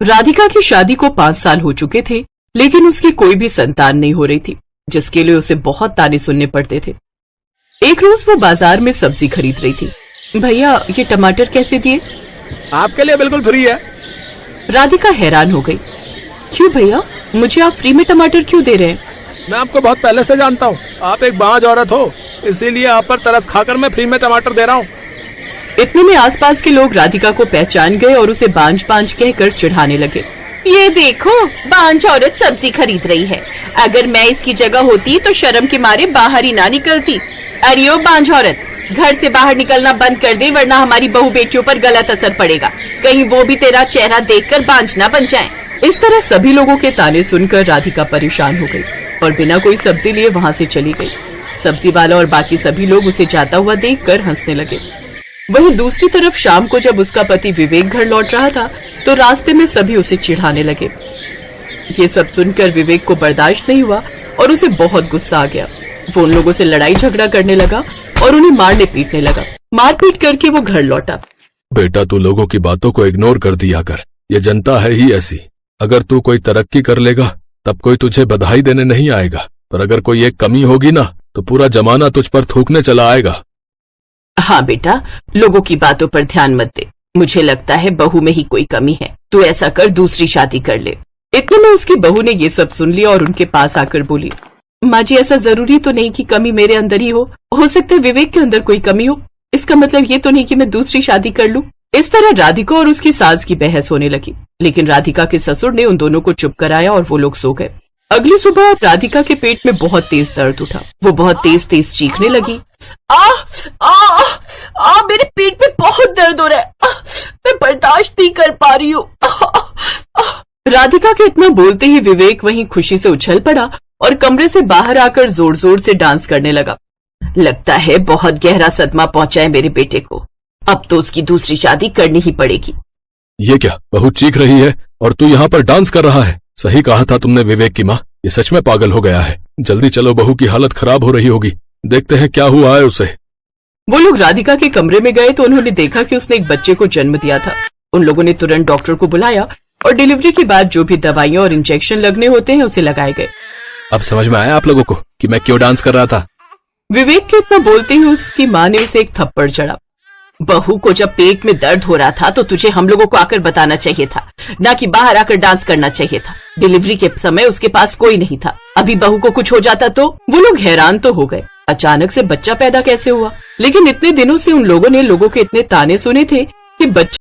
राधिका की शादी को 5 साल हो चुके थे, लेकिन उसकी कोई भी संतान नहीं हो रही थी, जिसके लिए उसे बहुत ताने सुनने पड़ते थे। एक रोज वो बाजार में सब्जी खरीद रही थी। भैया, ये टमाटर कैसे दिए? आपके लिए बिल्कुल फ्री है। राधिका हैरान हो गई। क्यों भैया, मुझे आप फ्री में टमाटर क्यों दे रहे हैं? मैं आपको बहुत पहले से जानता हूँ, आप एक बांझ औरत हो, इसीलिए आप पर तरस खाकर मैं फ्री में टमाटर दे रहा हूँ। इतने में आसपास के लोग राधिका को पहचान गए और उसे बांझ बांझ कहकर चिढ़ाने लगे। ये देखो, बांझ औरत सब्जी खरीद रही है। अगर मैं इसकी जगह होती तो शर्म के मारे बाहर ही ना निकलती। अरे ओ बांझ औरत, घर से बाहर निकलना बंद कर दे, वरना हमारी बहू बेटियों पर गलत असर पड़ेगा। कहीं वो भी तेरा चेहरा देखकर बांझ ना बन जाएं। इस तरह सभी लोगों के ताने सुनकर राधिका परेशान हो गई और बिना कोई सब्जी लिए वहाँ से चली गई। सब्जी वाला और बाकी सभी लोग उसे जाता हुआ देखकर हंसने लगे। वहीं दूसरी तरफ शाम को जब उसका पति विवेक घर लौट रहा था, तो रास्ते में सभी उसे चिढ़ाने लगे। ये सब सुनकर विवेक को बर्दाश्त नहीं हुआ और उसे बहुत गुस्सा आ गया। वो उन लोगों से लड़ाई झगड़ा करने लगा और उन्हें मारने पीटने लगा। मारपीट करके वो घर लौटा। बेटा, तू लोगों की बातों को इग्नोर कर दिया कर, ये जनता है ही ऐसी। अगर तू कोई तरक्की कर लेगा तब कोई तुझे बधाई देने नहीं आएगा, पर अगर कोई एक कमी होगी ना तो पूरा जमाना तुझ पर थूकने चला आएगा। हाँ बेटा, लोगों की बातों पर ध्यान मत दे। मुझे लगता है बहू में ही कोई कमी है। तू ऐसा कर, दूसरी शादी कर ले। इतने में उसकी बहू ने ये सब सुन लिया और उनके पास आकर बोली, माँ जी, ऐसा जरूरी तो नहीं कि कमी मेरे अंदर ही हो सकता है विवेक के अंदर कोई कमी हो। इसका मतलब ये तो नहीं कि मैं दूसरी शादी कर लूं। इस तरह राधिका और उसकी सास की बहस होने लगी, लेकिन राधिका के ससुर ने उन दोनों को चुप कराया और वो लोग सो गए। अगली सुबह राधिका के पेट में बहुत तेज दर्द उठा। वो बहुत तेज तेज चीखने लगी। मेरे पेट में बहुत दर्द हो रहा है। मैं बर्दाश्त नहीं कर पा रही हूँ। राधिका के इतना बोलते ही विवेक वहीं खुशी से उछल पड़ा और कमरे से बाहर आकर जोर जोर से डांस करने लगा। लगता है बहुत गहरा सदमा पहुंचा है मेरे बेटे को। अब तो उसकी दूसरी शादी करनी ही पड़ेगी। ये क्या, बहू चीख रही है और तू यहाँ पर डांस कर रहा है? सही कहा था तुमने विवेक की माँ, ये सच में पागल हो गया है। जल्दी चलो, बहू की हालत खराब हो रही होगी, देखते हैं क्या हुआ है उसे। वो लोग राधिका के कमरे में गए तो उन्होंने देखा कि उसने एक बच्चे को जन्म दिया था। उन लोगों ने तुरंत डॉक्टर को बुलाया और डिलीवरी के बाद जो भी दवाइयां और इंजेक्शन लगने होते हैं उसे लगाए गए। अब समझ में आया आप लोगों को कि मैं क्यों डांस कर रहा था? विवेक के इतना बोलते ही उसकी माँ ने उसे एक थप्पड़ चढ़ा। बहू को जब पेट में दर्द हो रहा था तो तुझे हम लोगों को आकर बताना चाहिए था, ना कि बाहर आकर डांस करना चाहिए था। डिलीवरी के समय उसके पास कोई नहीं था। अभी बहू को कुछ हो जाता तो? वो लोग हैरान तो हो गए, अचानक से बच्चा पैदा कैसे हुआ। लेकिन इतने दिनों से उन लोगों ने लोगों के इतने ताने सुने थे कि बच्चा